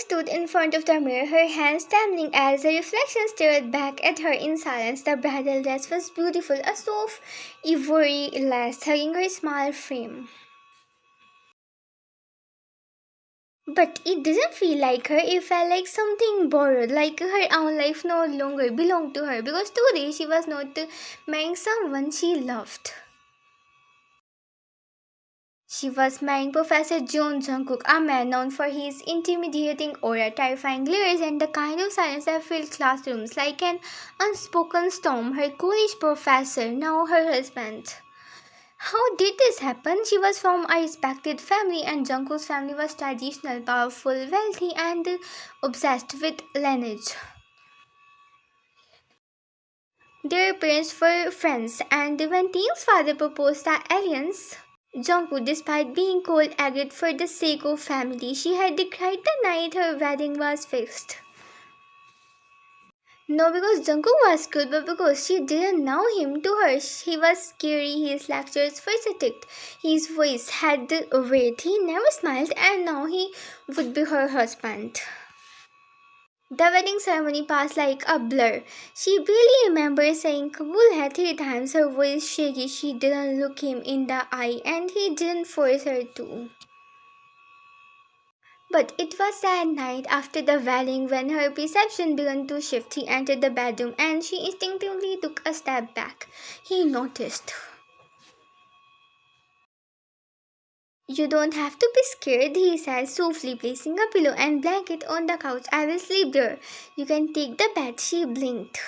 stood in front of the mirror, her hands trembling as the reflection stared back at her in silence. The bridal dress was beautiful, a soft ivory lace hugging her small frame. But it didn't feel like her, it felt like something borrowed, like her own life no longer belonged to her because today she was not marrying someone she loved. She was marrying Professor Jeon Jungkook, a man known for his intimidating aura, terrifying glares, and the kind of silence that filled classrooms like an unspoken storm. Her college professor, now her husband. How did this happen? She was from a respected family, and Jungkook's family was traditional, powerful, wealthy, and obsessed with lineage. Their parents were friends, and when Taehyung's father proposed the alliance, Jungkook, despite being cold-agate for the sake of family, she had cried the night her wedding was fixed. No, because Jungkook was good, but because she didn't know him. To her, he was scary, his lectures were strict, his voice had the weight, he never smiled, and now he would be her husband. The wedding ceremony passed like a blur. She barely remembered saying Kabul had 3 times, her voice shaky. She didn't look him in the eye, and he didn't force her to. But it was that night after the wedding when her perception began to shift. He entered the bedroom and she instinctively took a step back. He noticed. You don't have to be scared, he said softly, placing a pillow and blanket on the couch. I will sleep there. You can take the bed, she blinked.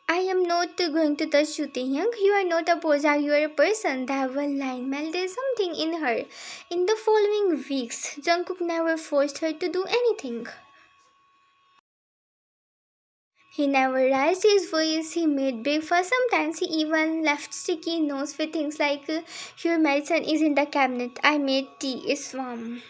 I am not going to touch you, Taehyung. You are not a project, you are a person. That one line melted something in her. In the following weeks, Jungkook never forced her to do anything. He never raised his voice, he made breakfast. Sometimes he even left sticky notes with things like, Your medicine is in the cabinet. I made tea, it's warm.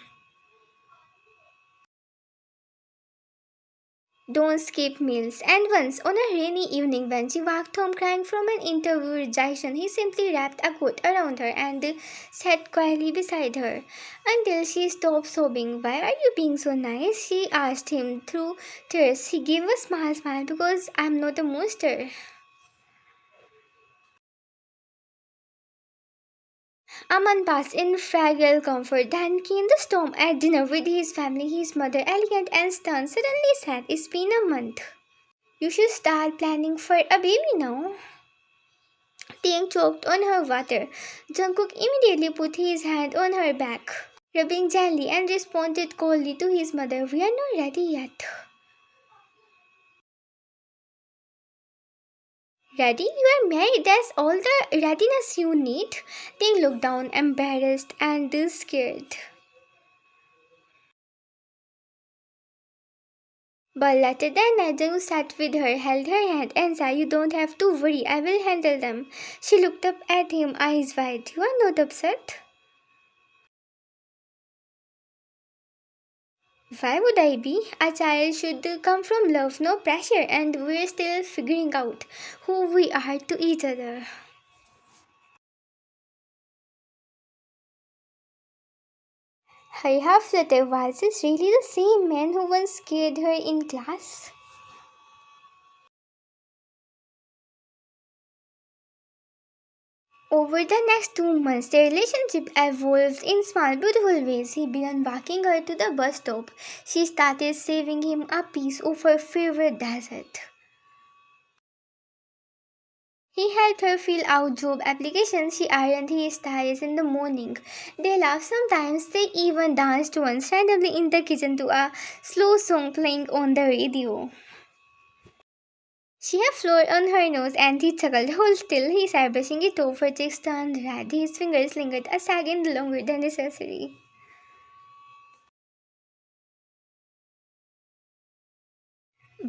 Don't skip meals. And once, on a rainy evening when she walked home crying from an interview rejection, he simply wrapped a coat around her and sat quietly beside her until she stopped sobbing. Why are you being so nice? She asked him through tears. He gave a smile because I'm not a monster. A month passed in fragile comfort. Then came the storm at dinner with his family. His mother, elegant and stern, suddenly said, It's been a month. You should start planning for a baby now. Taehyung choked on her water. Jungkook immediately put his hand on her back, rubbing gently, and responded coldly to his mother, We are not ready yet. Ready? You are married. That's all the readiness you need. Taehyung looked down, embarrassed and scared. But later that night, Jungkook sat with her, held her hand, and said, You don't have to worry, I will handle them. She looked up at him, eyes wide. You are not upset? Why would I be? A child should come from love, no pressure, and we're still figuring out who we are to each other. Her half-fluttered was this really the same man who once scared her in class? Over the next 2 months, their relationship evolved in small, beautiful ways. He began walking her to the bus stop. She started saving him a piece of her favorite dessert. He helped her fill out job applications. She ironed his ties in the morning. They laughed sometimes. They even danced once randomly in the kitchen to a slow song playing on the radio. She had flour on her nose and he chuckled. Hold still, he said, brushing it off. Her cheeks turned red. His fingers lingered a second longer than necessary.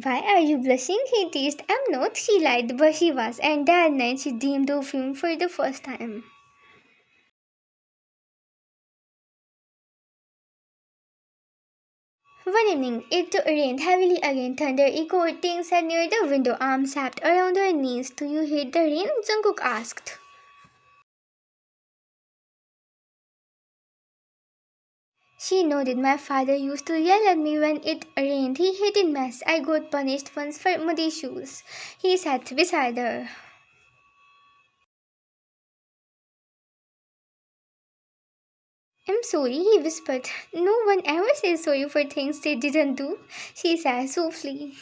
Why are you blushing? He teased. I'm not, she lied, but she was. And that night she dreamed of him for the first time. One evening, it rained heavily again. Thunder echoed. Ting sat near the window, arms wrapped around her knees. Do you hate the rain? Jungkook asked. She nodded. My father used to yell at me when it rained. He hated mess. I got punished once for muddy shoes. He sat beside her. I'm sorry, he whispered. No one ever says sorry for things they didn't do, she said softly.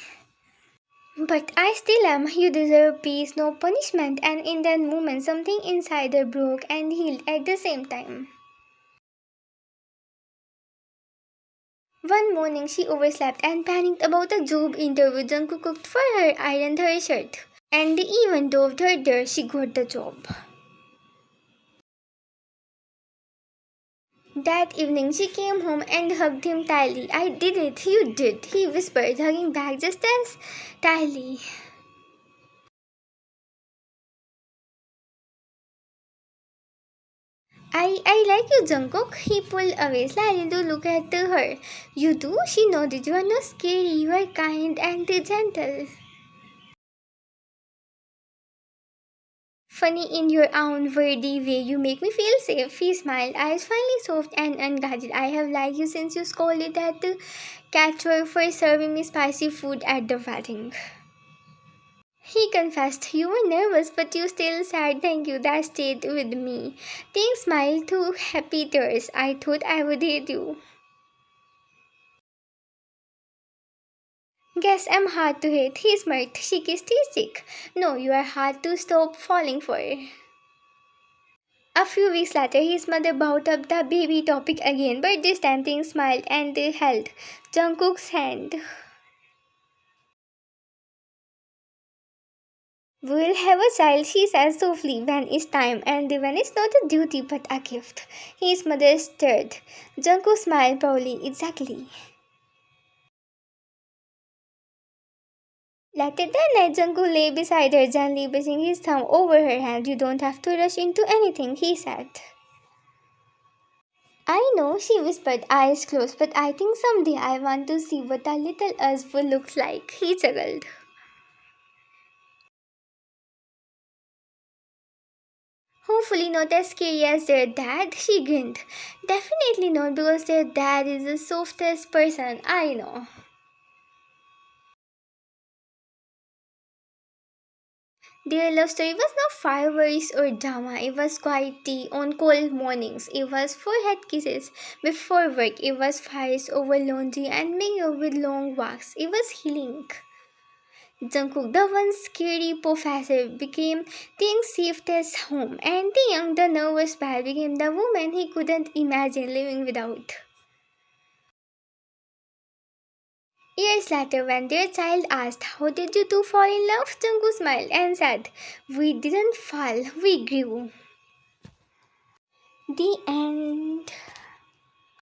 But I still am. You deserve peace, no punishment. And in that moment, something inside her broke and healed at the same time. One morning, she overslept and panicked about a job interview. Jungkook cooked for her, ironed her shirt, and even dove her there. She got the job. That evening, she came home and hugged him tightly. I did it, you did, he whispered, hugging back just as tightly. I like you, Jungkook. He pulled away slightly to look at her. You do? She nodded. You are not scary. You are kind and gentle. Funny in your own wordy way. You make me feel safe. He smiled, eyes finally soft and unguarded. I have liked you since you scolded at the catcher for serving me spicy food at the wedding. He confessed, you were nervous, but you still said thank you. That stayed with me. Ting smiled through happy tears. I thought I would hate you. Guess I'm hard to hate. He smirked. She kissed his cheek. No, you are hard to stop falling for. A few weeks later, his mother brought up the baby topic again, but this time Ting smiled and held Jungkook's hand. We'll have a child, she said softly, when it's time, and when it's not a duty but a gift. His mother stirred. Jungkook smiled proudly. Exactly. Later that night, Jungkook lay beside her, gently brushing his thumb over her hand. You don't have to rush into anything, he said. I know, she whispered, eyes closed, but I think someday I want to see what a little us will look like. He chuckled. Hopefully not as scary as their dad, she grinned. Definitely not because their dad is the softest person I know. Their love story was not fireworks or drama. It was quiet tea on cold mornings. It was forehead kisses before work. It was fights over laundry and makeup with long walks. It was healing. Jungkook, the once scary possessive, became Taehyung's safest home, and Taehyung, the nervous pal, became the woman he couldn't imagine living without. Years later, when their child asked, how did you two fall in love? Jungkook smiled and said, we didn't fall, we grew. The end.